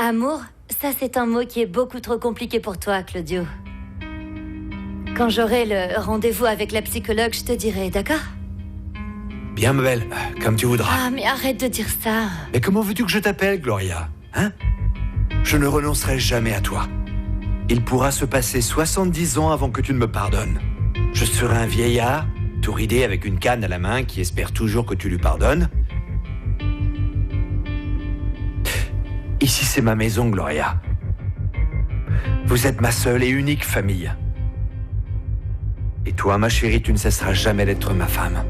Amour, ça c'est un mot qui est beaucoup trop compliqué pour toi, Claudio. Quand j'aurai le rendez-vous avec la psychologue, je te dirai, d'accord? Bien, ma belle, comme tu voudras. Ah, mais arrête de dire ça. Mais comment veux-tu que je t'appelle, Gloria? Hein? Je ne renoncerai jamais à toi. Il pourra se passer 70 ans avant que tu ne me pardonnes. Je serai un vieillard, tout ridé avec une canne à la main qui espère toujours que tu lui pardonnes. Ici, c'est ma maison, Gloria. Vous êtes ma seule et unique famille. Et toi, ma chérie, tu ne cesseras jamais d'être ma femme.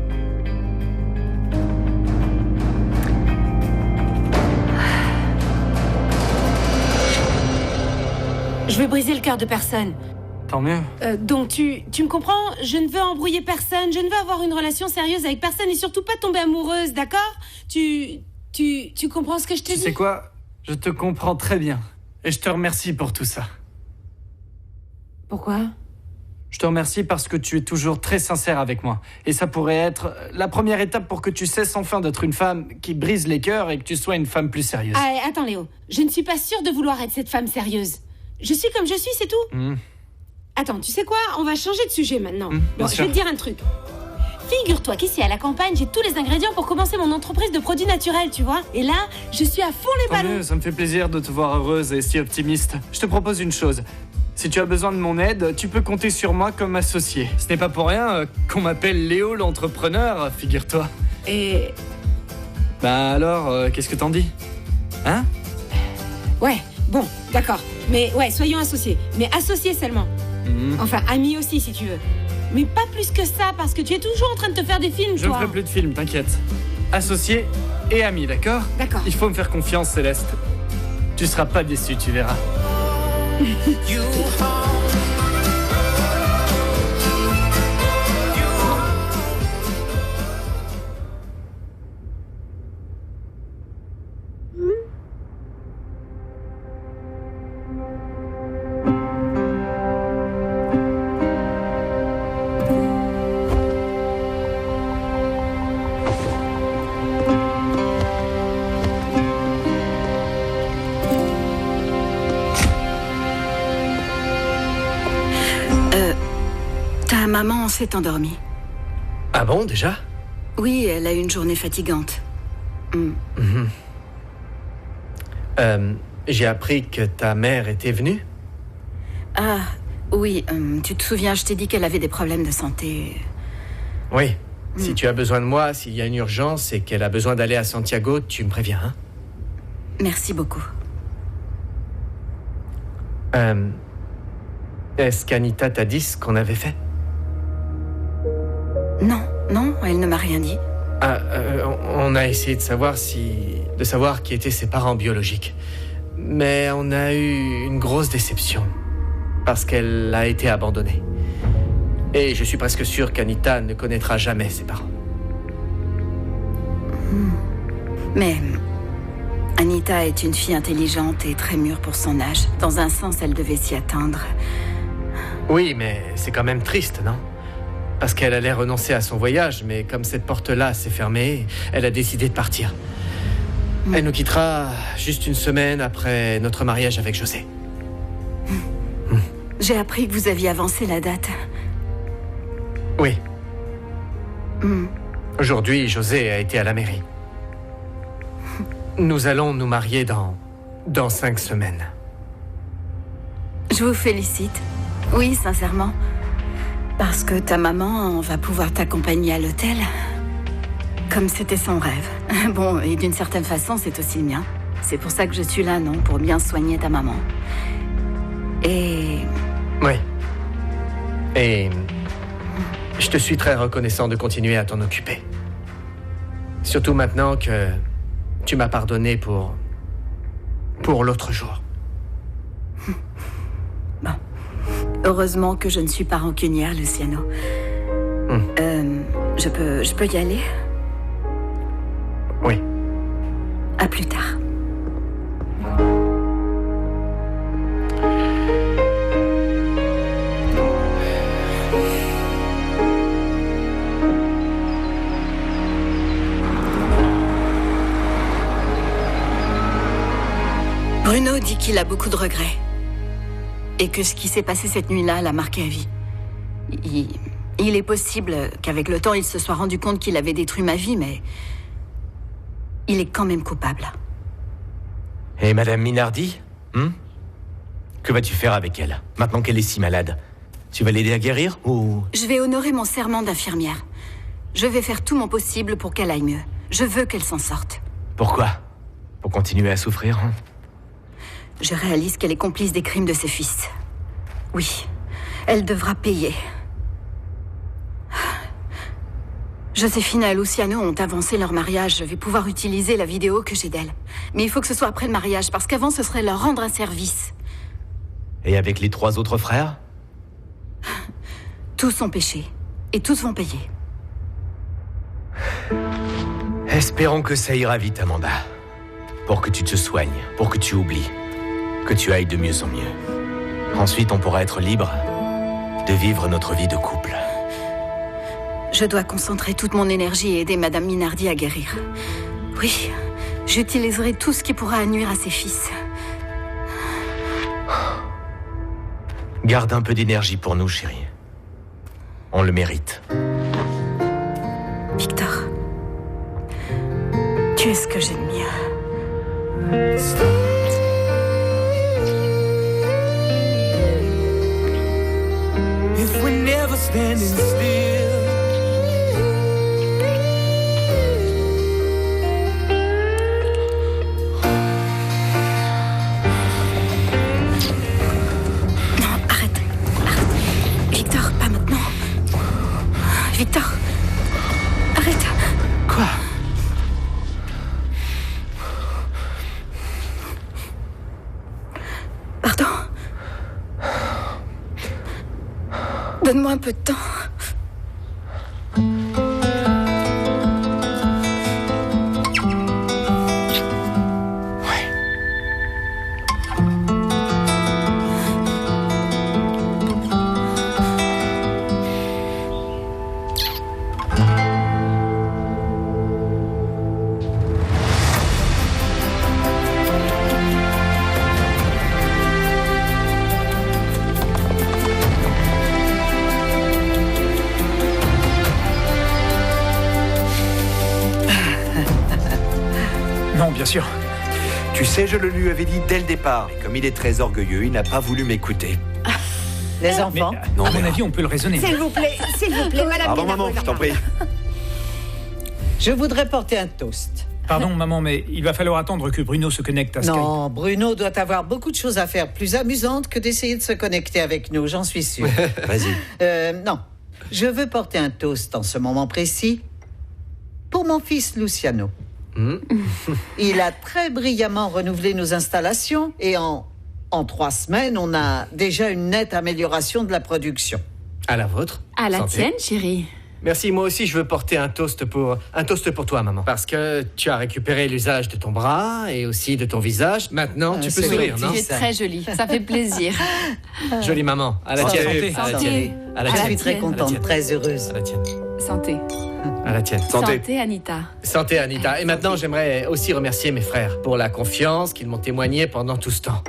Je veux briser le cœur de personne. Tant mieux. Donc tu me comprends? Je ne veux embrouiller personne, je ne veux avoir une relation sérieuse avec personne et surtout pas tomber amoureuse, d'accord? Tu comprends ce que je te dis? Tu sais quoi? Je te comprends très bien. Et je te remercie pour tout ça. Pourquoi? Je te remercie parce que tu es toujours très sincère avec moi. Et ça pourrait être la première étape pour que tu cesses enfin d'être une femme qui brise les cœurs et que tu sois une femme plus sérieuse. Ah, attends Léo, je ne suis pas sûre de vouloir être cette femme sérieuse. Je suis comme je suis, c'est tout. Attends, tu sais quoi? On va changer de sujet maintenant. Bon, je vais te dire un truc. Figure-toi qu'ici à la campagne, j'ai tous les ingrédients pour commencer mon entreprise de produits naturels, tu vois. Et là, je suis à fond les Tant ballons. mieux, ça me fait plaisir de te voir heureuse et si optimiste. Je te propose une chose. Si tu as besoin de mon aide, tu peux compter sur moi comme associé. Ce n'est pas pour rien qu'on m'appelle Léo l'entrepreneur, figure-toi. Et... Bah alors, qu'est-ce que t'en dis? Hein? Ouais, bon, d'accord. Mais ouais, soyons associés. Mais associés seulement. Enfin, amis aussi, si tu veux. Mais pas plus que ça, parce que tu es toujours en train de te faire des films, Je ne ferai plus de films, t'inquiète. Associé et ami, d'accord? D'accord. Il faut me faire confiance, Céleste. Tu seras pas déçue, tu verras. Ta maman s'est endormie. Ah bon, déjà? Oui, elle a eu une journée fatigante. J'ai appris que ta mère était venue. Ah, oui, tu te souviens, je t'ai dit qu'elle avait des problèmes de santé. Oui. Si tu as besoin de moi, s'il y a une urgence et qu'elle a besoin d'aller à Santiago, tu me préviens, hein? Merci beaucoup. Est-ce qu'Anita t'a dit ce qu'on avait fait? Non, elle ne m'a rien dit. On a essayé de savoir qui étaient ses parents biologiques. Mais on a eu une grosse déception. Parce qu'elle a été abandonnée. Et je suis presque sûr qu'Anita ne connaîtra jamais ses parents. Mais Anita est une fille intelligente et très mûre pour son âge. Dans un sens, elle devait s'y attendre. Oui, mais c'est quand même triste, non? Parce qu'elle allait renoncer à son voyage, mais comme cette porte-là s'est fermée, elle a décidé de partir. Elle nous quittera juste une semaine après notre mariage avec José. J'ai appris que vous aviez avancé la date. Oui. Aujourd'hui, José a été à la mairie. Nous allons nous marier dans 5 semaines. Je vous félicite. Oui, sincèrement. Parce que ta maman va pouvoir t'accompagner à l'hôtel. Comme c'était son rêve. Bon, et d'une certaine façon, c'est aussi le mien. C'est pour ça que je suis là, non? Pour bien soigner ta maman. Et... Oui. Et... je te suis très reconnaissant de continuer à t'en occuper. Surtout maintenant que tu m'as pardonné pour l'autre jour. Bon. Heureusement que je ne suis pas rancunière, Luciano. Je peux y aller? Oui. À plus tard. Bruno dit qu'il a beaucoup de regrets. Et que ce qui s'est passé cette nuit-là l'a marqué à vie. Il est possible qu'avec le temps, il se soit rendu compte qu'il avait détruit ma vie, mais... il est quand même coupable. Et Madame Minardi Que vas-tu faire avec elle, maintenant qu'elle est si malade? Tu vas l'aider à guérir, ou... Je vais honorer mon serment d'infirmière. Je vais faire tout mon possible pour qu'elle aille mieux. Je veux qu'elle s'en sorte. Pourquoi? Pour continuer à souffrir? Je réalise qu'elle est complice des crimes de ses fils. Oui, elle devra payer. Joséphine et Luciano ont avancé leur mariage. Je vais pouvoir utiliser la vidéo que j'ai d'elle. Mais il faut que ce soit après le mariage, parce qu'avant, ce serait leur rendre un service. Et avec les 3 autres frères? Tous ont péché. Et tous vont payer. Espérons que ça ira vite, Amanda. Pour que tu te soignes, pour que tu oublies. Que tu ailles de mieux en mieux. Ensuite, on pourra être libre de vivre notre vie de couple. Je dois concentrer toute mon énergie et aider Madame Minardi à guérir. Oui, j'utiliserai tout ce qui pourra nuire à ses fils. Garde un peu d'énergie pour nous, chérie. On le mérite. Victor, tu es ce que j'aime mieux. If we're never standing still, non, arrête. Victor, pas maintenant. Victor, arrête. Quoi? Pardon. Donne-moi un peu de temps. Non, bien sûr. Tu sais, je le lui avais dit dès le départ. Et comme il est très orgueilleux, il n'a pas voulu m'écouter. Les enfants. Mais, à mon avis, on peut le raisonner. S'il vous plaît, madame. Pardon, maman, je t'en prie. Je voudrais porter un toast. Pardon, maman, mais il va falloir attendre que Bruno se connecte à Skype. Non, Bruno doit avoir beaucoup de choses à faire plus amusantes que d'essayer de se connecter avec nous, j'en suis sûre. Vas-y. Non, je veux porter un toast en ce moment précis pour mon fils Luciano. Il a très brillamment renouvelé nos installations et en 3 semaines, on a déjà une nette amélioration de la production. À la vôtre. À la Santé. tienne, chérie. Merci, moi aussi je veux porter un toast pour toi, maman. Parce que tu as récupéré l'usage de ton bras et aussi de ton visage. Maintenant, tu peux c'est sourire, gentil. non? Tu es très jolie, ça fait plaisir. Jolie maman. À la tienne. Santé. À la Santé. tienne. À la Je tienne. suis très À la contente, tienne. très heureuse. À la tienne. Santé. À la tienne. Santé, Anita. Santé, Anita. Et maintenant, j'aimerais aussi remercier mes frères pour la confiance qu'ils m'ont témoignée pendant tout ce temps.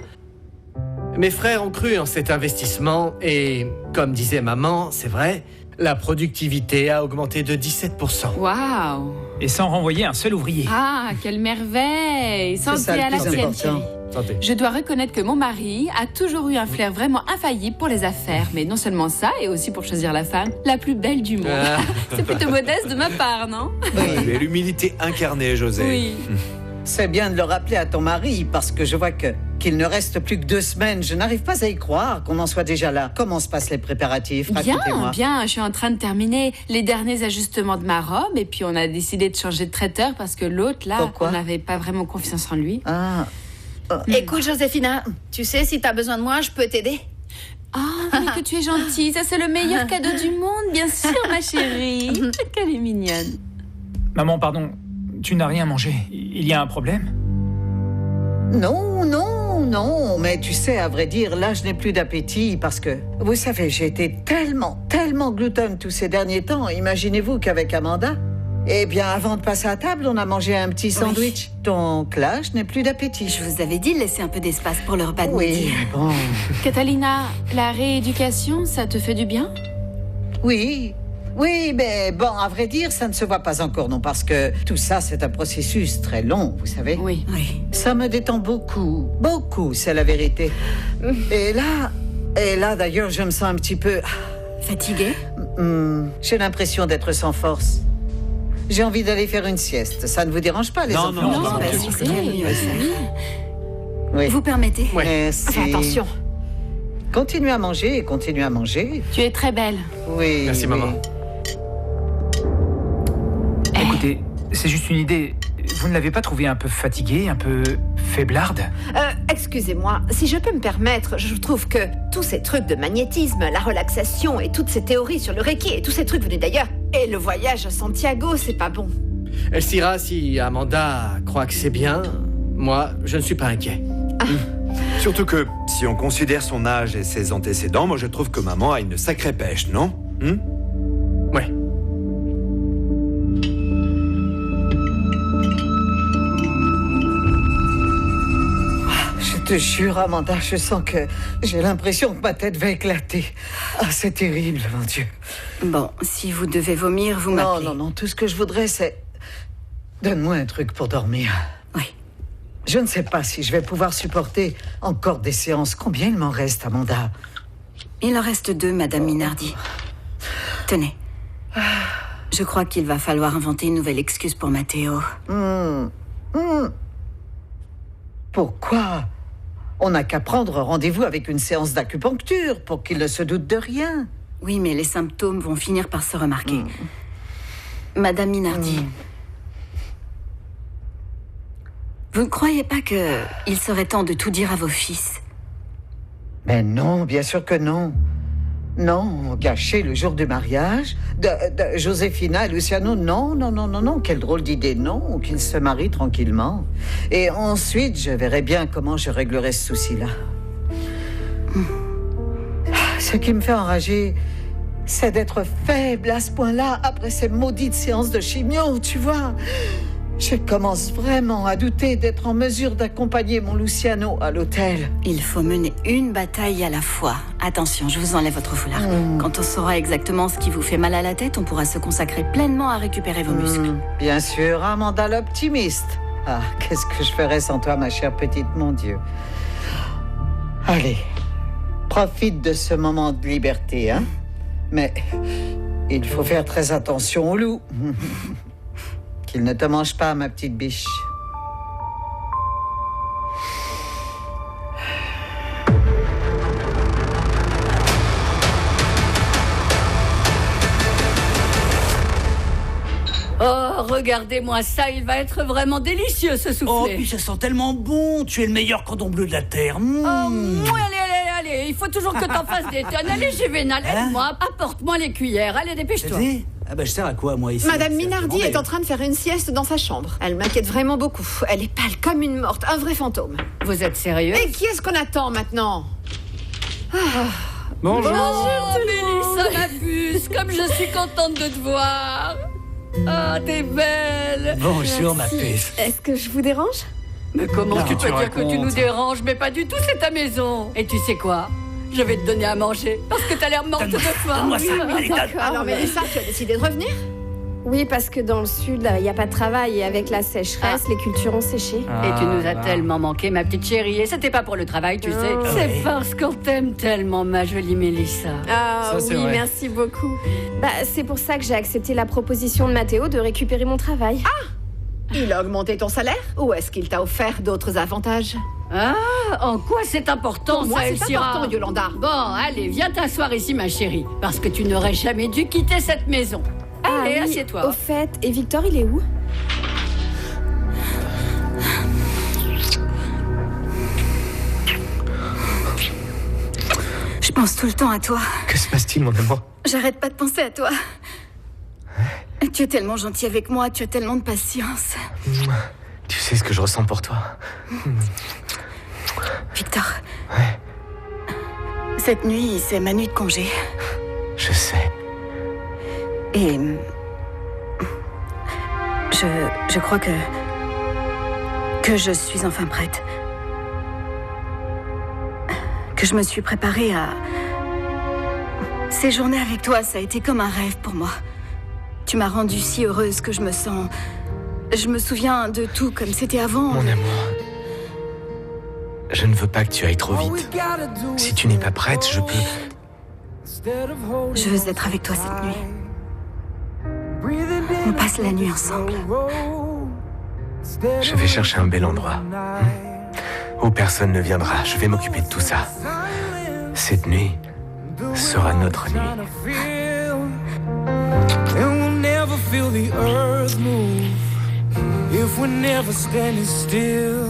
Mes frères ont cru en cet investissement et, comme disait maman, c'est vrai, la productivité a augmenté de 17%. Waouh. Et sans renvoyer un seul ouvrier. Ah, quelle merveille. C'est ça Santé le à la plus tienne, important. chérie. Santé. Je dois reconnaître que mon mari a toujours eu un flair vraiment infaillible pour les affaires. Mais non seulement ça, et aussi pour choisir la femme la plus belle du monde. Ah. C'est plutôt modeste de ma part, non? Tu es l'humilité incarnée, José. Oui. C'est bien de le rappeler à ton mari, parce que je vois qu'il ne reste plus que 2 semaines. Je n'arrive pas à y croire qu'on en soit déjà là. Comment se passent les préparatifs? Racontez-moi. Bien. Je suis en train de terminer les derniers ajustements de ma robe. Et puis, on a décidé de changer de traiteur parce que l'autre, là, Pourquoi? on n'avait pas vraiment confiance en lui. Ah, Écoute, Joséphina, tu sais, si t'as besoin de moi, je peux t'aider. Ah, mais que tu es gentille. Ça, c'est le meilleur cadeau du monde, bien sûr, ma chérie. Qu'elle est mignonne. Maman, pardon, tu n'as rien mangé. Il y a un problème? non, mais tu sais, à vrai dire, là, je n'ai plus d'appétit parce que, vous savez, j'ai été tellement gluten tous ces derniers temps. Imaginez-vous qu'avec Amanda, Eh bien, avant de passer à table, on a mangé un petit sandwich. Donc là, je n'ai plus d'appétit. Je vous avais dit de laisser un peu d'espace pour le repas de midi. Oui, bon. Catalina, la rééducation, ça te fait du bien? Oui, mais bon, à vrai dire, ça ne se voit pas encore, non, parce que tout ça, c'est un processus très long, vous savez. Oui. Ça me détend beaucoup, c'est la vérité. Et là, d'ailleurs, je me sens un petit peu... Fatiguée? J'ai l'impression d'être sans force. J'ai envie d'aller faire une sieste. Ça ne vous dérange pas, les enfants? Non, c'est mieux. Oui. Vous permettez? Merci. Fais attention. Continuez à manger, continuez à manger. Tu es très belle. Oui. Merci, maman. Écoutez, c'est juste une idée. Vous ne l'avez pas trouvée un peu fatiguée, un peu faiblarde? Excusez-moi, si je peux me permettre, je trouve que tous ces trucs de magnétisme, la relaxation et toutes ces théories sur le Reiki et tous ces trucs venus d'ailleurs, et le voyage à Santiago, c'est pas bon. Elcira, si Amanda croit que c'est bien, moi, je ne suis pas inquiet. Surtout que, si on considère son âge et ses antécédents, moi je trouve que maman a une sacrée pêche, non? Ouais. Je te jure, Amanda, je sens que j'ai l'impression que ma tête va éclater. Ah, c'est terrible, mon Dieu. Bon, si vous devez vomir, vous m'appelez. Non, tout ce que je voudrais, c'est... Donne-moi un truc pour dormir. Oui. Je ne sais pas si je vais pouvoir supporter encore des séances. Combien il m'en reste, Amanda? Il en reste 2, Madame Minardi. Tenez. Je crois qu'il va falloir inventer une nouvelle excuse pour Matteo. Pourquoi? On n'a qu'à prendre rendez-vous avec une séance d'acupuncture pour qu'il ne se doute de rien. Oui, mais les symptômes vont finir par se remarquer. Madame Minardi, vous ne croyez pas qu'il serait temps de tout dire à vos fils? Mais non, bien sûr que non. Non, gâcher le jour du mariage de Josefina et Luciano, non, quelle drôle d'idée, non, qu'ils se marient tranquillement. Et ensuite, je verrai bien comment je réglerai ce souci-là. Ce qui me fait enrager, c'est d'être faible à ce point-là après ces maudites séances de chimio, tu vois. Je commence vraiment à douter d'être en mesure d'accompagner mon Luciano à l'hôtel. Il faut mener une bataille à la fois. Attention, je vous enlève votre foulard. Quand on saura exactement ce qui vous fait mal à la tête, on pourra se consacrer pleinement à récupérer vos muscles. Bien sûr, Amanda l'optimiste. Ah, qu'est-ce que je ferais sans toi, ma chère petite, mon Dieu. Allez, profite de ce moment de liberté, hein. Mais il faut faire très attention au loup. Qu'il ne te mange pas, ma petite biche. Oh, regardez-moi ça, il va être vraiment délicieux ce soufflé. Oh, puis ça sent tellement bon. Tu es le meilleur cordon bleu de la terre. Allez, il faut toujours que t'en fasses des tonnes. Allez, Juvénal, aide-moi, apporte-moi les cuillères. Allez, dépêche-toi. Ah bah je sers à quoi, moi, ici? Madame Minardi est en train de faire une sieste dans sa chambre. Elle m'inquiète vraiment beaucoup. Elle est pâle comme une morte, un vrai fantôme. Vous êtes sérieux? Et qui est-ce qu'on attend maintenant? Bonjour. Mélissa, ma puce, comme je suis contente de te voir. Ah, t'es belle. Bonjour, ma puce. Est-ce que je vous dérange? Mais comment tu peux dire que tu nous déranges? Mais pas du tout, c'est ta maison. Et tu sais quoi? Je vais te donner à manger, parce que t'as l'air morte de faim. Donne-moi ça, allez, donne. Alors, Mélissa, tu as décidé de revenir? Oui, parce que dans le sud, il n'y a pas de travail et avec la sécheresse, les cultures ont séché. Et tu nous as tellement manqué, ma petite chérie. Et c'était pas pour le travail, tu sais. C'est parce qu'on t'aime tellement, ma jolie Mélissa. Ah oui, merci beaucoup. Bah, c'est pour ça que j'ai accepté la proposition de Matteo de récupérer mon travail. Ah! Il a augmenté ton salaire? Ou est-ce qu'il t'a offert d'autres avantages? Ah, en quoi c'est important, pour moi, c'est important, Yolanda. Bon, allez, viens t'asseoir ici, ma chérie. Parce que tu n'aurais jamais dû quitter cette maison. Allez, assieds-toi. Au fait, et Victor, il est où? Je pense tout le temps à toi. Que se passe-t-il, mon amour? J'arrête pas de penser à toi. Tu es tellement gentil avec moi, tu as tellement de patience. Tu sais ce que je ressens pour toi. Victor. Cette nuit, c'est ma nuit de congé. Je sais. Et Je crois que je suis enfin prête. Que je me suis préparée à... Ces journées avec toi, ça a été comme un rêve pour moi. Tu m'as rendue si heureuse que je me sens... Je me souviens de tout comme c'était avant. Mon amour, je ne veux pas que tu ailles trop vite. Si tu n'es pas prête, je peux... Je veux être avec toi cette nuit. On passe la nuit ensemble. Je vais chercher un bel endroit où personne ne viendra. Je vais m'occuper de tout ça. Cette nuit sera notre nuit. And we'll never feel the earth move if we're never standing still.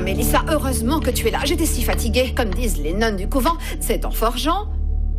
Mélissa, heureusement que tu es là. J'étais si fatiguée. Comme disent les nonnes du couvent, c'est en forgeant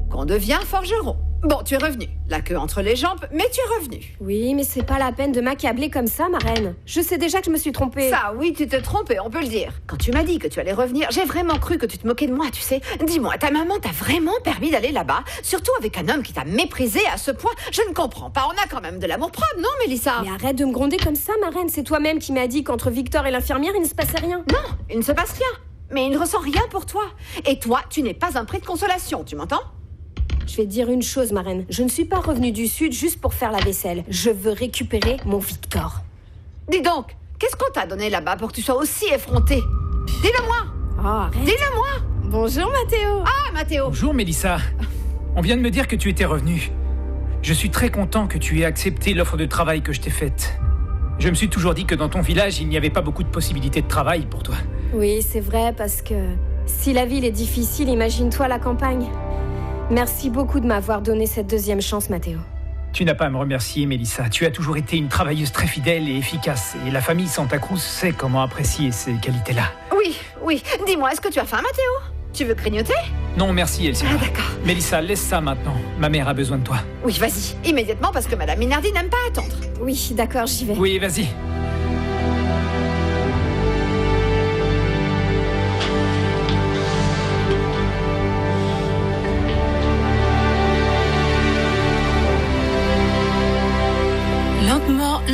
qu'on devient forgeron. Bon, tu es revenue. La queue entre les jambes, mais tu es revenue. Oui, mais c'est pas la peine de m'accabler comme ça, ma reine. Je sais déjà que je me suis trompée. Ça, oui, tu t'es trompée, on peut le dire. Quand tu m'as dit que tu allais revenir, j'ai vraiment cru que tu te moquais de moi, tu sais. Dis-moi, ta maman t'a vraiment permis d'aller là-bas, surtout avec un homme qui t'a méprisé à ce point. Je ne comprends pas, on a quand même de l'amour propre, non, Mélissa? Mais arrête de me gronder comme ça, ma reine. C'est toi-même qui m'as dit qu'entre Victor et l'infirmière, il ne se passait rien. Non, il ne se passe rien. Mais il ne ressent rien pour toi. Et toi, tu n'es pas un prix de consolation, tu m'entends? Je vais te dire une chose, ma reine. Je ne suis pas revenue du Sud juste pour faire la vaisselle. Je veux récupérer mon Victor. Dis donc, qu'est-ce qu'on t'a donné là-bas pour que tu sois aussi effrontée? Dis-le-moi. Oh, arrête. Dis-le-moi. Bonjour, Mathéo. Ah, Mathéo. Bonjour, Mélissa. On vient de me dire que tu étais revenue. Je suis très content que tu aies accepté l'offre de travail que je t'ai faite. Je me suis toujours dit que dans ton village, il n'y avait pas beaucoup de possibilités de travail pour toi. Oui, c'est vrai, parce que si la ville est difficile, imagine-toi la campagne. Merci beaucoup de m'avoir donné cette deuxième chance, Mathéo. Tu n'as pas à me remercier, Mélissa. Tu as toujours été une travailleuse très fidèle et efficace. Et la famille Santa Cruz sait comment apprécier ces qualités-là. Oui. Dis-moi, est-ce que tu as faim, Mathéo? Tu veux grignoter? Non, merci, Elsie. Ah, d'accord. Mélissa, laisse ça maintenant. Ma mère a besoin de toi. Oui, vas-y. Immédiatement, parce que Madame Minardi n'aime pas attendre. Oui, d'accord, j'y vais. Oui, vas-y.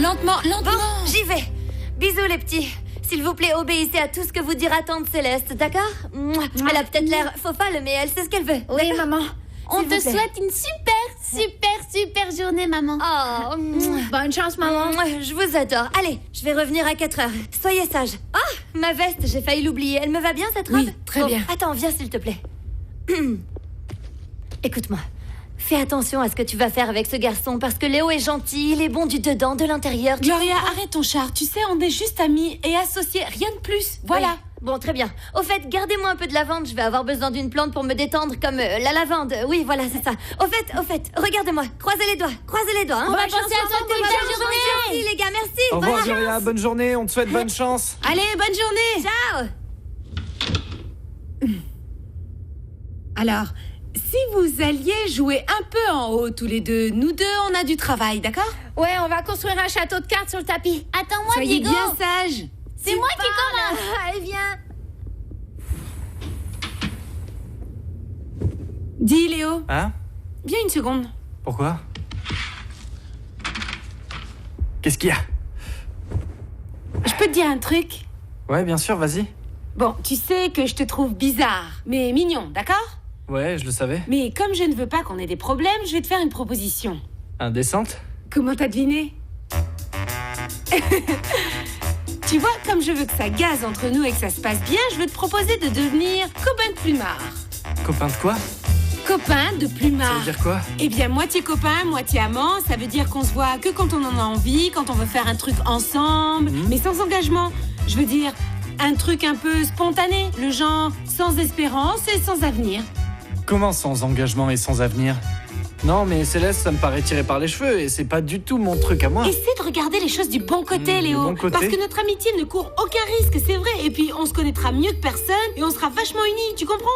Lentement. Bon, j'y vais. Bisous les petits. S'il vous plaît, obéissez à tout ce que vous dira tante Céleste, d'accord? Elle a peut-être l'air fofolle, mais elle sait ce qu'elle veut. Oui, maman. On te souhaite une super journée, maman. Oh, bonne chance, maman. Je vous adore. Allez, je vais revenir à 4h. Soyez sages. Oh, ma veste, j'ai failli l'oublier. Elle me va bien, cette robe? Oui, très bien. Attends, viens, s'il te plaît. Écoute-moi. Fais attention à ce que tu vas faire avec ce garçon, parce que Léo est gentil, il est bon du dedans, de l'intérieur. Gloria, arrête ton char. Tu sais, on est juste amis et associés, rien de plus. Voilà. Oui. Bon, très bien. Au fait, gardez-moi un peu de lavande. Je vais avoir besoin d'une plante pour me détendre, comme la lavande. Oui, voilà, c'est ça. Au fait, regardez-moi. Croisez les doigts. Hein. On va penser à toi toute la journée. Merci, les gars, merci. Au revoir, Gloria. Bonne journée. On te souhaite bonne chance. Allez, bonne journée. Ciao. Alors, si vous alliez jouer un peu en haut, tous les deux, nous deux, on a du travail, d'accord? Ouais, on va construire un château de cartes sur le tapis. Attends-moi, Soyez Diego. bien sage. C'est moi qui commence. Allez, viens. Dis, Léo. Hein? Viens une seconde. Pourquoi? Qu'est-ce qu'il y a? Je peux te dire un truc? Ouais, bien sûr, vas-y. Bon, tu sais que je te trouve bizarre, mais mignon, d'accord? Ouais, je le savais. Mais comme je ne veux pas qu'on ait des problèmes, je vais te faire une proposition. Indécente? Comment t'as deviné? Tu vois, comme je veux que ça gaze entre nous et que ça se passe bien, je veux te proposer de devenir copain de plumard. Copain de quoi? Copain de plumard. Ça veut dire quoi? Eh bien, moitié copain, moitié amant, ça veut dire qu'on se voit que quand on en a envie, quand on veut faire un truc ensemble, mais sans engagement. Je veux dire, un truc un peu spontané, le genre sans espérance et sans avenir. Comment sans engagement et sans avenir? Non, mais Céleste, ça me paraît tiré par les cheveux et c'est pas du tout mon truc à moi. Essaie de regarder les choses du bon côté, Léo. bon côté. Parce que notre amitié ne court aucun risque, c'est vrai. Et puis, on se connaîtra mieux que personne et on sera vachement unis, tu comprends?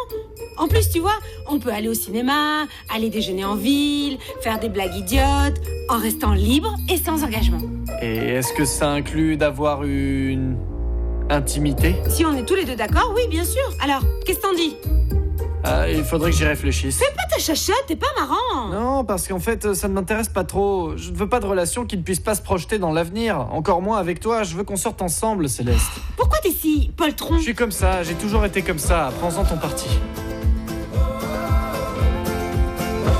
En plus, tu vois, on peut aller au cinéma, aller déjeuner en ville, faire des blagues idiotes, en restant libre et sans engagement. Et est-ce que ça inclut d'avoir une intimité? Si on est tous les deux d'accord, oui, bien sûr. Alors, qu'est-ce que t'en dis? Il faudrait que j'y réfléchisse. Fais pas ta chachotte, t'es pas marrant. Non, parce qu'en fait, ça ne m'intéresse pas trop. Je ne veux pas de relation qui ne puisse pas se projeter dans l'avenir. Encore moins avec toi, je veux qu'on sorte ensemble, Céleste. Pourquoi t'es si poltron? Je suis comme ça, j'ai toujours été comme ça. Prends-en ton parti.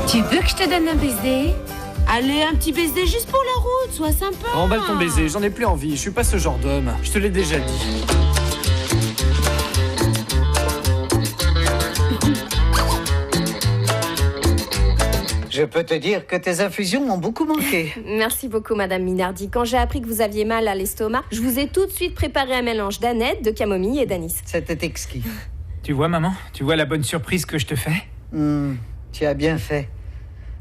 Tu veux que je te donne un baiser? Allez, un petit baiser juste pour la route, sois sympa. Remballe ton baiser, j'en ai plus envie. Je suis pas ce genre d'homme. Je te l'ai déjà dit. Je peux te dire que tes infusions m'ont beaucoup manqué. Merci beaucoup, Madame Minardi. Quand j'ai appris que vous aviez mal à l'estomac, je vous ai tout de suite préparé un mélange d'aneth, de camomille et d'anis. C'était exquis. Tu vois, maman? Tu vois la bonne surprise que je te fais? Tu as bien fait.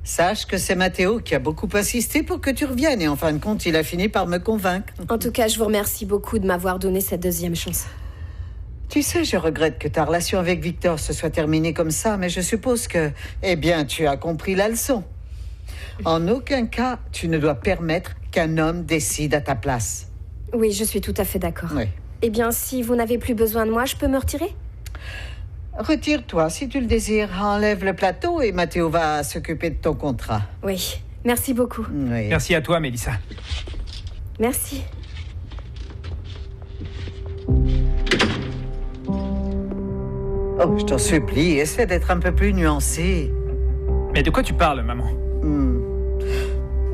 Sache que c'est Mathéo qui a beaucoup insisté pour que tu reviennes et en fin de compte, il a fini par me convaincre. En tout cas, je vous remercie beaucoup de m'avoir donné cette deuxième chance. Tu sais, je regrette que ta relation avec Victor se soit terminée comme ça, mais je suppose que, tu as compris la leçon. En aucun cas, tu ne dois permettre qu'un homme décide à ta place. Oui, je suis tout à fait d'accord. Oui. Eh bien, si vous n'avez plus besoin de moi, je peux me retirer? Retire-toi si tu le désires. Enlève le plateau et Mathéo va s'occuper de ton contrat. Oui, merci beaucoup. Oui. Merci à toi, Mélissa. Merci. Oh, je t'en supplie, essaie d'être un peu plus nuancé. Mais de quoi tu parles, maman?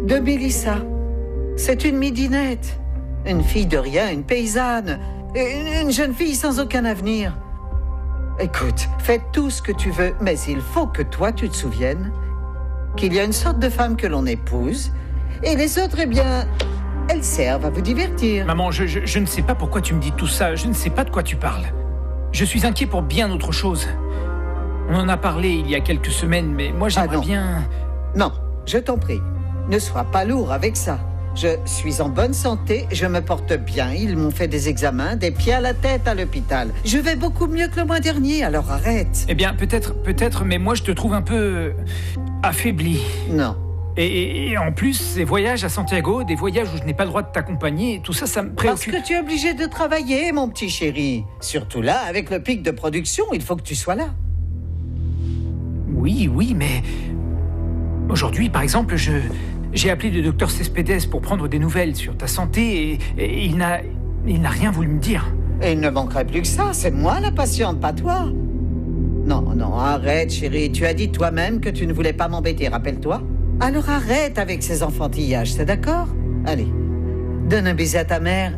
De Mélissa. C'est une midinette. Une fille de rien, une paysanne. Une jeune fille sans aucun avenir. Écoute, fais tout ce que tu veux, mais il faut que toi, tu te souviennes qu'il y a une sorte de femme que l'on épouse, et les autres, elles servent à vous divertir. Maman, je ne sais pas pourquoi tu me dis tout ça. Je ne sais pas de quoi tu parles. Je suis inquiet pour bien autre chose. On en a parlé il y a quelques semaines, mais moi j'aimerais bien... Non, je t'en prie. Ne sois pas lourd avec ça. Je suis en bonne santé, je me porte bien. Ils m'ont fait des examens, des pieds à la tête à l'hôpital. Je vais beaucoup mieux que le mois dernier, alors arrête. Eh bien, peut-être, mais moi je te trouve un peu... affaibli. Non. Et en plus, ces voyages à Santiago, des voyages où je n'ai pas le droit de t'accompagner, tout ça, ça me préoccupe. Parce que tu es obligé de travailler, mon petit chéri. Surtout là, avec le pic de production, il faut que tu sois là. Oui, mais... Aujourd'hui, par exemple, j'ai appelé le docteur Cespedes pour prendre des nouvelles sur ta santé et il n'a rien voulu me dire. Et il ne manquerait plus que ça, c'est moi la patiente, pas toi. Non, arrête, chérie. Tu as dit toi-même que tu ne voulais pas m'embêter, rappelle-toi. Alors arrête avec ces enfantillages, c'est d'accord? Allez, donne un baiser à ta mère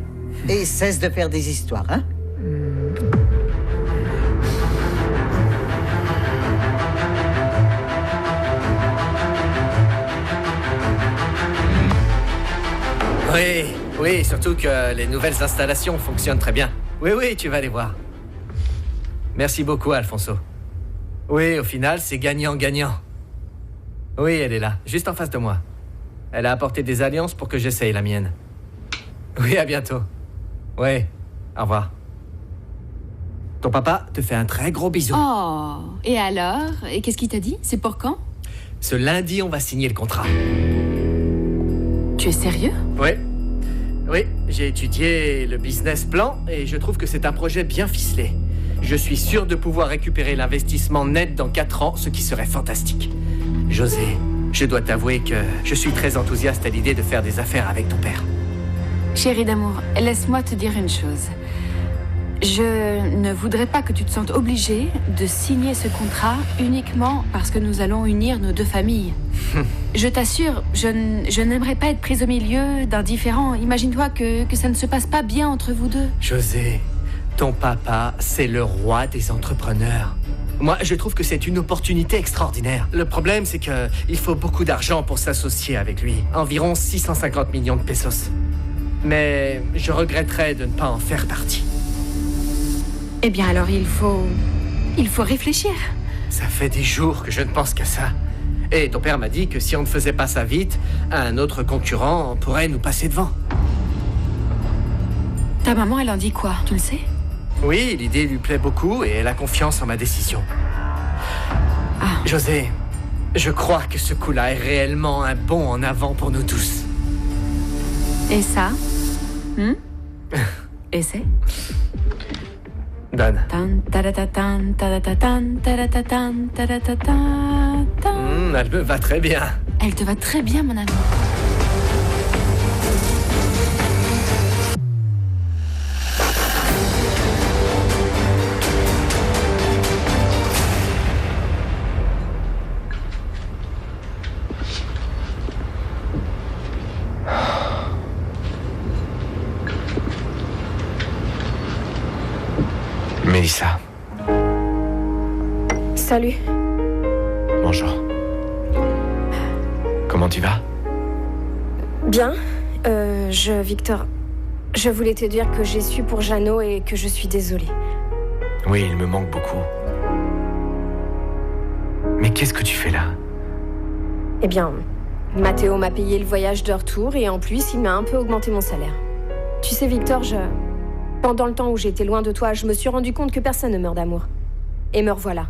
et cesse de faire des histoires, hein? Oui, surtout que les nouvelles installations fonctionnent très bien. Oui, tu vas les voir. Merci beaucoup, Alfonso. Oui, au final, c'est gagnant-gagnant. Oui, elle est là, juste en face de moi. Elle a apporté des alliances pour que j'essaye la mienne. Oui, à bientôt. Oui, au revoir. Ton papa te fait un très gros bisou. Oh, et alors? Et qu'est-ce qu'il t'a dit? C'est pour quand? Ce lundi, on va signer le contrat. Tu es sérieux? Oui, j'ai étudié le business plan et je trouve que c'est un projet bien ficelé. Je suis sûr de pouvoir récupérer l'investissement net dans 4 ans, ce qui serait fantastique. José, je dois t'avouer que je suis très enthousiaste à l'idée de faire des affaires avec ton père. Chérie d'amour, laisse-moi te dire une chose. Je ne voudrais pas que tu te sentes obligée de signer ce contrat uniquement parce que nous allons unir nos deux familles. Je t'assure, je n'aimerais pas être prise au milieu d'un différend. Imagine-toi que ça ne se passe pas bien entre vous deux. José, ton papa, c'est le roi des entrepreneurs. Moi, je trouve que c'est une opportunité extraordinaire. Le problème, c'est que il faut beaucoup d'argent pour s'associer avec lui. Environ 650 millions de pesos. Mais je regretterais de ne pas en faire partie. Eh bien alors, il faut réfléchir. Ça fait des jours que je ne pense qu'à ça. Et ton père m'a dit que si on ne faisait pas ça vite, un autre concurrent pourrait nous passer devant. Ta maman, elle en dit quoi, tu le sais? Oui, l'idée lui plaît beaucoup et elle a confiance en ma décision. José, je crois que ce coup-là est réellement un bond en avant pour nous tous. Et ça? Essaie. Donne. Elle me va très bien. Elle te va très bien, mon amour. Mélissa. Salut. Bonjour. Comment tu vas? Bien. Victor, je voulais te dire que j'ai su pour Jeannot et que je suis désolée. Oui, il me manque beaucoup. Mais qu'est-ce que tu fais là? Eh bien, Mathéo m'a payé le voyage de retour et en plus, il m'a un peu augmenté mon salaire. Tu sais, Victor, pendant le temps où j'étais loin de toi, je me suis rendu compte que personne ne meurt d'amour. Et me revoilà,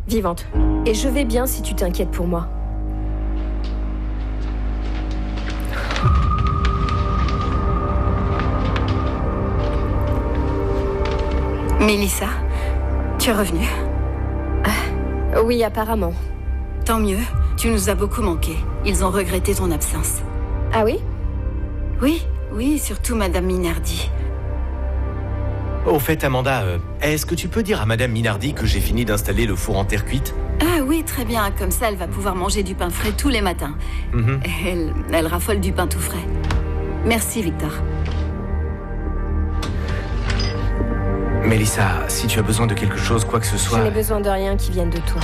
vivante. Et je vais bien si tu t'inquiètes pour moi. Mélissa, tu es revenue? Oui, apparemment. Tant mieux, tu nous as beaucoup manqué. Ils ont regretté ton absence. Ah oui? Oui, surtout Madame Minardi. Au fait, Amanda, est-ce que tu peux dire à Madame Minardi que j'ai fini d'installer le four en terre cuite? Ah oui, très bien. Comme ça, elle va pouvoir manger du pain frais tous les matins. Elle raffole du pain tout frais. Merci, Victor. Mélissa, si tu as besoin de quelque chose, quoi que ce soit... Je n'ai besoin de rien qui vienne de toi.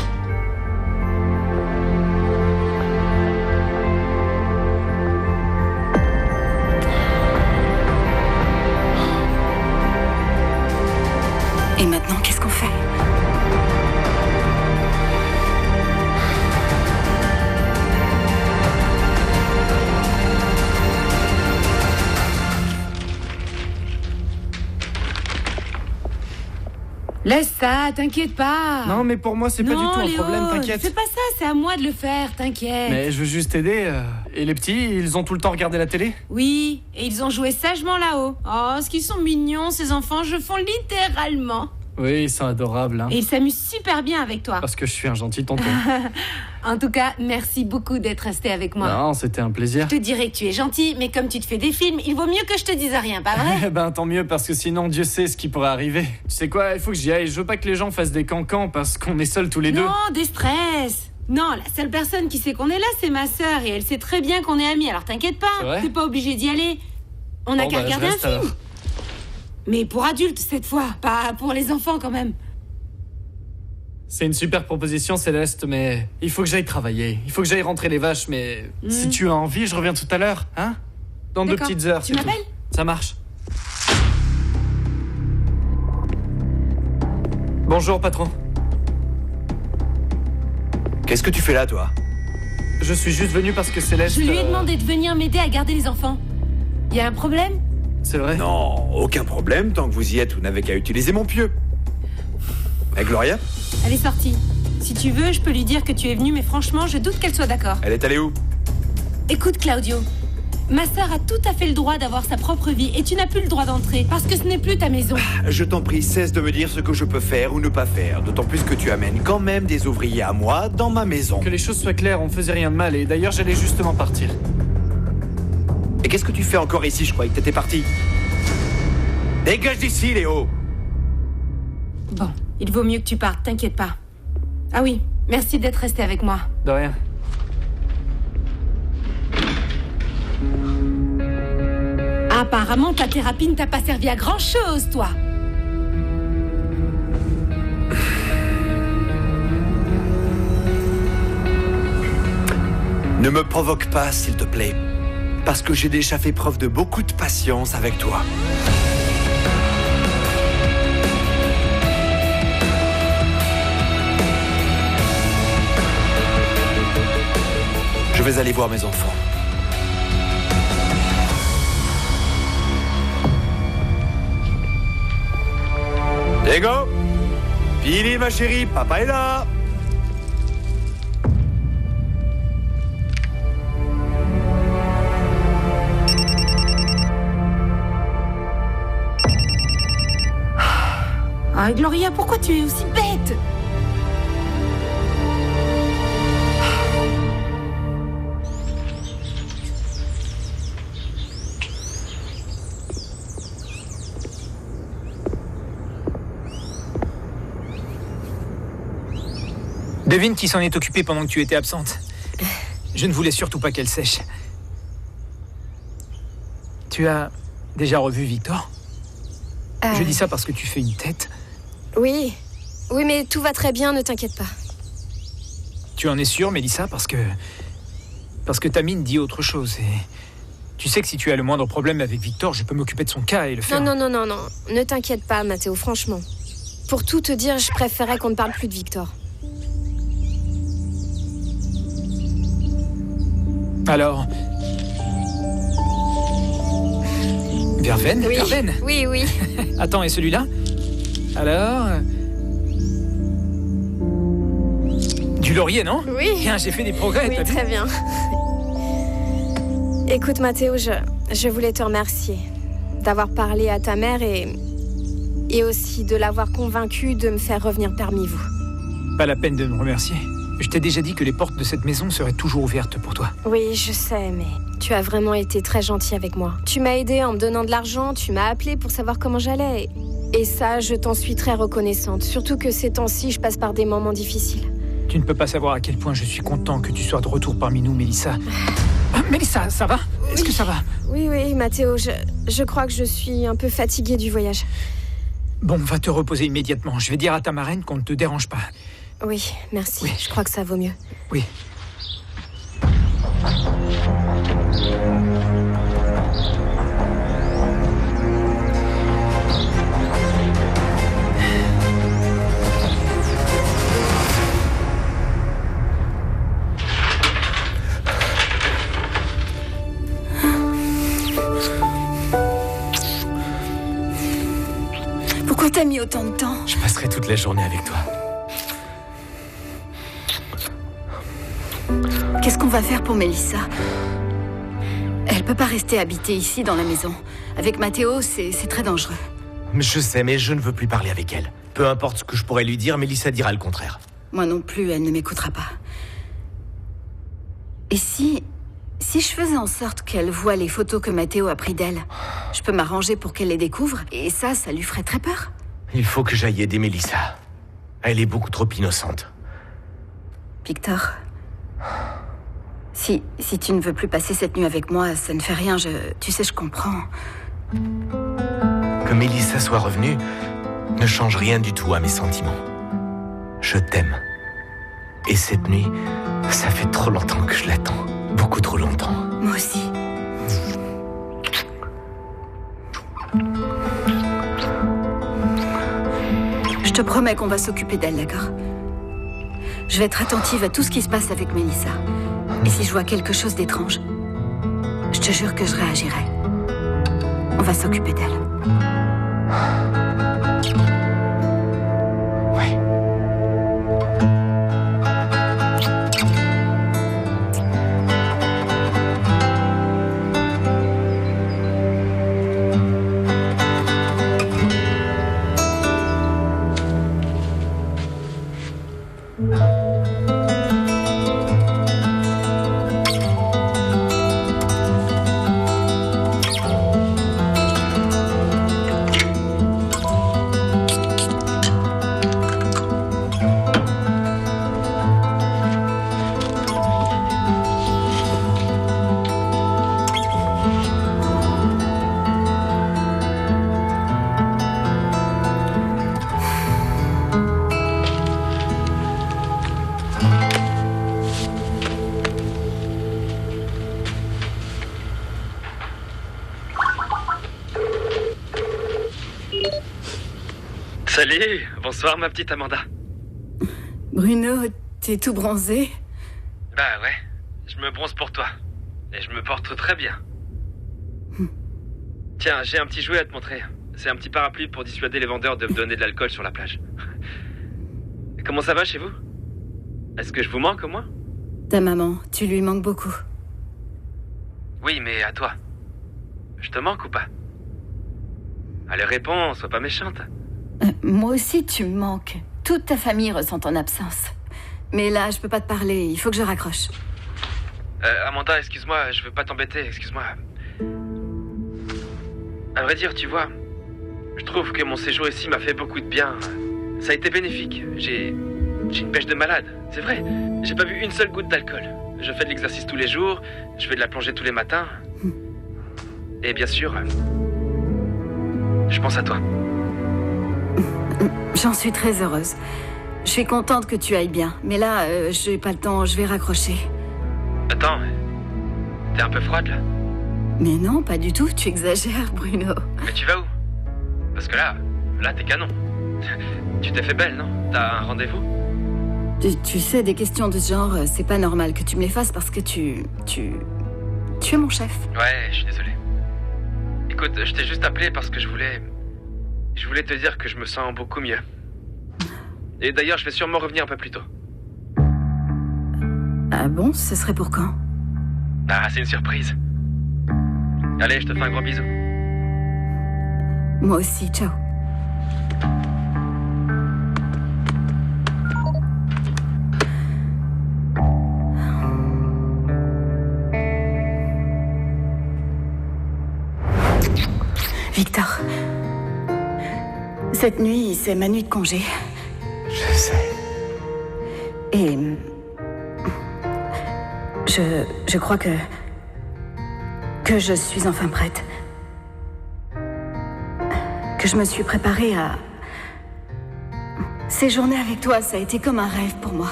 Et maintenant, qu'est-ce qu'on fait? Laisse ça, t'inquiète pas. Non, mais pour moi, c'est pas du tout un Léo, problème, t'inquiète. Fais pas ça, c'est à moi de le faire, t'inquiète. Mais je veux juste t'aider. Et les petits, ils ont tout le temps regardé la télé? Oui, et ils ont joué sagement là-haut. Oh, ce qu'ils sont mignons, ces enfants, je fonds littéralement. Oui, ils sont adorables. Hein. Et ils s'amusent super bien avec toi. Parce que je suis un gentil tonton. En tout cas, merci beaucoup d'être resté avec moi. Non, c'était un plaisir. Je te dirais que tu es gentil, mais comme tu te fais des films, il vaut mieux que je te dise rien, pas vrai? Ben tant mieux, parce que sinon, Dieu sait ce qui pourrait arriver. Tu sais quoi, il faut que j'y aille. Je veux pas que les gens fassent des cancans parce qu'on est seuls tous les deux. Non, des stress. Non, la seule personne qui sait qu'on est là, c'est ma sœur, et elle sait très bien qu'on est amis, alors t'inquiète pas, t'es pas obligé d'y aller. On n'a qu'à regarder un film. Alors. Mais pour adultes, cette fois, pas pour les enfants quand même. C'est une super proposition, Céleste, mais il faut que j'aille travailler. Il faut que j'aille rentrer les vaches, mais si tu as envie, je reviens tout à l'heure, hein? Dans 2 petites heures, tu m'appelles? Ça marche. Bonjour, patron. Qu'est-ce que tu fais là, toi? Je suis juste venu parce que Céleste... Je lui ai demandé de venir m'aider à garder les enfants. Y a un problème? C'est vrai? Non, aucun problème. Tant que vous y êtes, vous n'avez qu'à utiliser mon pieu. Et Gloria? Elle est sortie. Si tu veux, je peux lui dire que tu es venu, mais franchement, je doute qu'elle soit d'accord. Elle est allée où? Écoute, Claudio. Ma sœur a tout à fait le droit d'avoir sa propre vie et tu n'as plus le droit d'entrer parce que ce n'est plus ta maison. Je t'en prie, cesse de me dire ce que je peux faire ou ne pas faire. D'autant plus que tu amènes quand même des ouvriers à moi dans ma maison. Que les choses soient claires, on faisait rien de mal et d'ailleurs j'allais justement partir. Et qu'est-ce que tu fais encore ici? Je croyais que t'étais parti. Dégage d'ici, Léo! Bon, il vaut mieux que tu partes, t'inquiète pas. Ah oui, merci d'être resté avec moi. De rien. Apparemment, ta thérapie ne t'a pas servi à grand-chose, toi. Ne me provoque pas, s'il te plaît. Parce que j'ai déjà fait preuve de beaucoup de patience avec toi. vais aller voir mes enfants. Diego, Billy, ma chérie, papa est là. Ah, Gloria, pourquoi tu es aussi bête? Devine qui s'en est occupé pendant que tu étais absente. Je ne voulais surtout pas qu'elle sèche. Tu as déjà revu Victor? Je dis ça parce que tu fais une tête. Oui. Oui, mais tout va très bien, ne t'inquiète pas. Tu en es sûre, Mélissa? Parce que ta mine dit autre chose. Et tu sais que si tu as le moindre problème avec Victor, je peux m'occuper de son cas et le faire... Non. Ne t'inquiète pas, Mathéo, franchement. Pour tout te dire, je préférais qu'on ne parle plus de Victor. Alors... Verveine? Oui, Verveine? oui. Attends, et celui-là? Alors... Du laurier, non? Oui. Bien, j'ai fait des progrès, Oui, t'as vu? très bien. Écoute, Mathéo, je voulais te remercier d'avoir parlé à ta mère et aussi de l'avoir convaincue de me faire revenir parmi vous. Pas la peine de me remercier. Je t'ai déjà dit que les portes de cette maison seraient toujours ouvertes pour toi. Oui, je sais, mais tu as vraiment été très gentil avec moi. Tu m'as aidé en me donnant de l'argent, tu m'as appelé pour savoir comment j'allais. Et ça, je t'en suis très reconnaissante. Surtout que ces temps-ci, je passe par des moments difficiles. Tu ne peux pas savoir à quel point je suis content que tu sois de retour parmi nous, Mélissa. Mélissa, ça va? Est-ce que ça va? Oui, Mathéo, je crois que je suis un peu fatiguée du voyage. Bon, va te reposer immédiatement. Je vais dire à ta marraine qu'on ne te dérange pas. Oui, merci. Oui. Je crois que ça vaut mieux. Oui. Pourquoi t'as mis autant de temps? Je passerai toute la journée avec toi. Qu'est-ce qu'on va faire pour Mélissa? Elle peut pas rester habiter ici dans la maison. Avec Mathéo, c'est très dangereux. Je sais, mais je ne veux plus parler avec elle. Peu importe ce que je pourrais lui dire, Mélissa dira le contraire. Moi non plus, elle ne m'écoutera pas. Et si je faisais en sorte qu'elle voie les photos que Mathéo a prises d'elle, je peux m'arranger pour qu'elle les découvre, et ça lui ferait très peur. Il faut que j'aille aider Mélissa. Elle est beaucoup trop innocente. Victor, si tu ne veux plus passer cette nuit avec moi, ça ne fait rien, tu sais, je comprends. Que Mélissa soit revenue ne change rien du tout à mes sentiments. Je t'aime. Et cette nuit, ça fait trop longtemps que je l'attends. Beaucoup trop longtemps. Moi aussi. Je te promets qu'on va s'occuper d'elle, d'accord? Je vais être attentive à tout ce qui se passe avec Mélissa. Et si je vois quelque chose d'étrange, je te jure que je réagirai. On va s'occuper d'elle. Salut, bonsoir ma petite Amanda. Bruno, t'es tout bronzé? Bah ouais, Je me bronze pour toi. Et je me porte très bien. Tiens, j'ai un petit jouet à te montrer. C'est un petit parapluie pour dissuader les vendeurs de me donner de l'alcool sur la plage. Comment ça va chez vous? Est-ce que je vous manque au moins? Ta maman, tu lui manques beaucoup. Oui, mais à toi. Je te manque ou pas? Allez, réponds, sois pas méchante. Moi aussi, tu me manques. Toute ta famille ressent ton absence. Mais là, je peux pas te parler, il faut que je raccroche. Amanda, excuse-moi, je veux pas t'embêter, excuse-moi. À vrai dire, tu vois, je trouve que mon séjour ici m'a fait beaucoup de bien. Ça a été bénéfique. J'ai une pêche de malade, c'est vrai. J'ai pas bu une seule goutte d'alcool. Je fais de l'exercice tous les jours, je fais de la plongée tous les matins. Et bien sûr, je pense à toi. J'en suis très heureuse. Je suis contente que tu ailles bien. Mais là, j'ai pas le temps, je vais raccrocher. Attends, t'es un peu froide là? Mais non, pas du tout, tu exagères, Bruno. Mais tu vas où? Parce que là t'es canon. Tu t'es fait belle, non? T'as un rendez-vous? Tu sais, des questions de ce genre, c'est pas normal que tu me les fasses parce que tu es mon chef. Ouais, je suis désolé. Écoute, je t'ai juste appelé parce que je voulais te dire que je me sens beaucoup mieux. Et d'ailleurs, je vais sûrement revenir un peu plus tôt. Ah bon? Ce serait pour quand? Ah, c'est une surprise. Allez, je te fais un gros bisou. Moi aussi, ciao. Victor, cette nuit, c'est ma nuit de congé. Je sais. Et je crois que je suis enfin prête. Que je me suis préparée à... Ces journées avec toi, ça a été comme un rêve pour moi.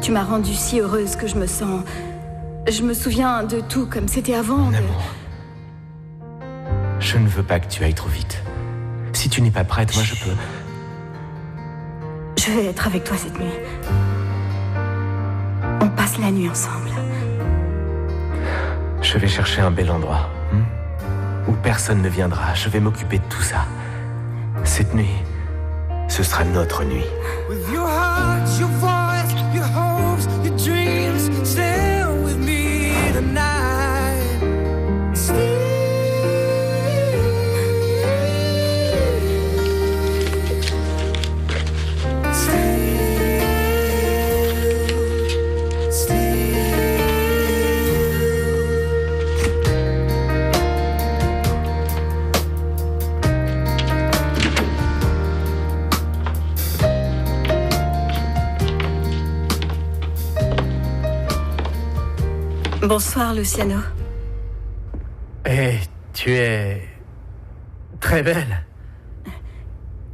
Tu m'as rendue si heureuse que je me sens... Je me souviens de tout comme c'était avant. Mon amour, je ne veux pas que tu ailles trop vite. Si tu n'es pas prête, moi je peux... Je vais être avec toi cette nuit. On passe la nuit ensemble. Je vais chercher un bel endroit, où personne ne viendra. Je vais m'occuper de tout ça. Cette nuit, ce sera notre nuit. With your heart, your voice, your hopes, your dreams, stand with me tonight. Bonsoir, Luciano. Et tu es... très belle.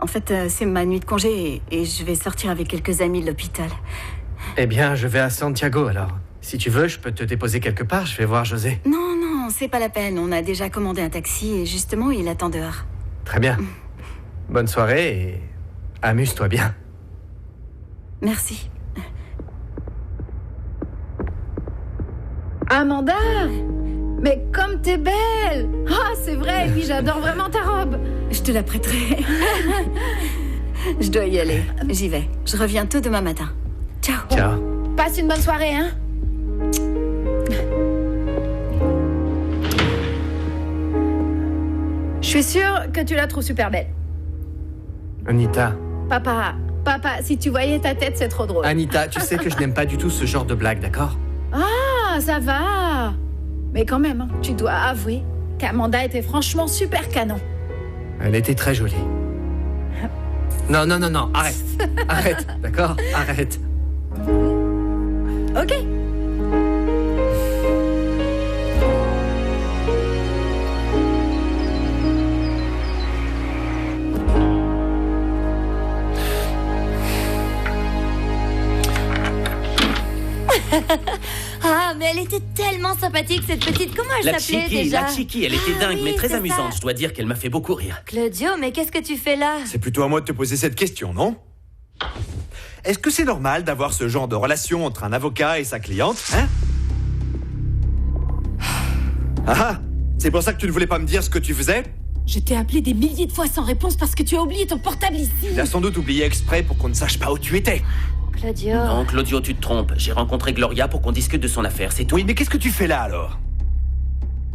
En fait, c'est ma nuit de congé et je vais sortir avec quelques amis de l'hôpital. Eh bien, je vais à Santiago, alors. Si tu veux, je peux te déposer quelque part, je vais voir José. Non, c'est pas la peine. On a déjà commandé un taxi et justement, il attend dehors. Très bien. Bonne soirée et amuse-toi bien. Merci. Amanda! Mais comme t'es belle! Ah, c'est vrai, et puis j'adore vraiment ta robe! Je te la prêterai. Je dois y aller. J'y vais. Je reviens tôt demain matin. Ciao. Ciao. Passe une bonne soirée, hein? Je suis sûre que tu la trouves super belle. Anita. Papa, si tu voyais ta tête, c'est trop drôle. Anita, tu sais que je n'aime pas du tout ce genre de blague, d'accord? Ah, ça va. Mais quand même, hein, tu dois avouer qu'Amanda était franchement super canon. Elle était très jolie. Non, arrête. Arrête, d'accord? Arrête. Ok. Ah, mais elle était tellement sympathique, cette petite. Comment elle s'appelait déjà? La Chiki, elle était dingue, mais très amusante. Ça. Je dois dire qu'elle m'a fait beaucoup rire. Claudio, mais qu'est-ce que tu fais là? C'est plutôt à moi de te poser cette question, non? Est-ce que c'est normal d'avoir ce genre de relation entre un avocat et sa cliente, hein? Ah, c'est pour ça que tu ne voulais pas me dire ce que tu faisais? Je t'ai appelé des milliers de fois sans réponse parce que tu as oublié ton portable ici. Tu l'as sans doute oublié exprès pour qu'on ne sache pas où tu étais. Claudio... Non, Claudio, tu te trompes. J'ai rencontré Gloria pour qu'on discute de son affaire, c'est tout. Oui, mais qu'est-ce que tu fais là, alors?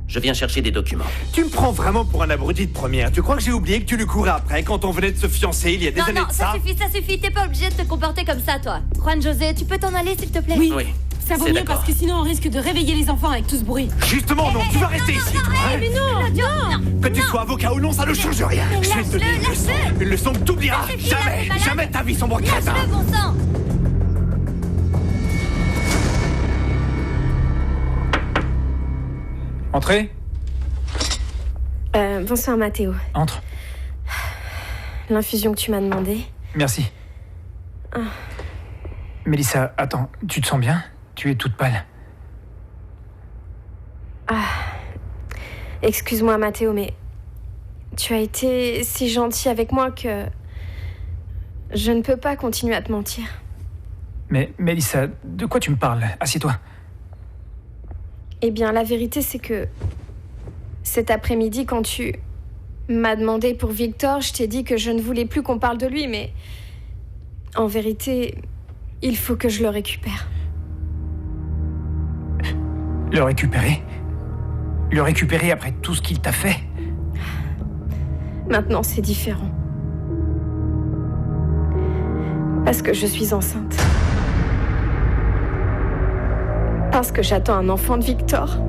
Je viens chercher des documents. Tu me prends vraiment pour un abruti de première. Tu crois que j'ai oublié que tu lui courais après quand on venait de se fiancer il y a des années de ça? Non, ça suffit. T'es pas obligé de te comporter comme ça, toi. Juan José, tu peux t'en aller, s'il te plaît? Oui. Ça vaut mieux parce que sinon on risque de réveiller les enfants avec tout ce bruit. Justement, non, tu vas rester ici, toi, hein? Mais non. Que tu sois avocat ou non, ça ne change rien. Je vais te donner une leçon que t'oublieras. Jamais ta vie sombre crétin. Lâche-le, bon sang. Entrez. Bonsoir Mathéo. Entre. L'infusion que tu m'as demandé. Merci. Mélissa, attends, tu te sens bien? Tu es toute pâle. Excuse-moi Mathéo, mais tu as été si gentil avec moi que je ne peux pas continuer à te mentir. Mais Mélissa, de quoi tu me parles? Assieds-toi. Eh bien, la vérité, c'est que cet après-midi, quand tu m'as demandé pour Victor, je t'ai dit que je ne voulais plus qu'on parle de lui, mais en vérité, il faut que je le récupère. Le récupérer? Le récupérer après tout ce qu'il t'a fait? Maintenant, c'est différent. Parce que je suis enceinte. Parce que j'attends un enfant de Victor.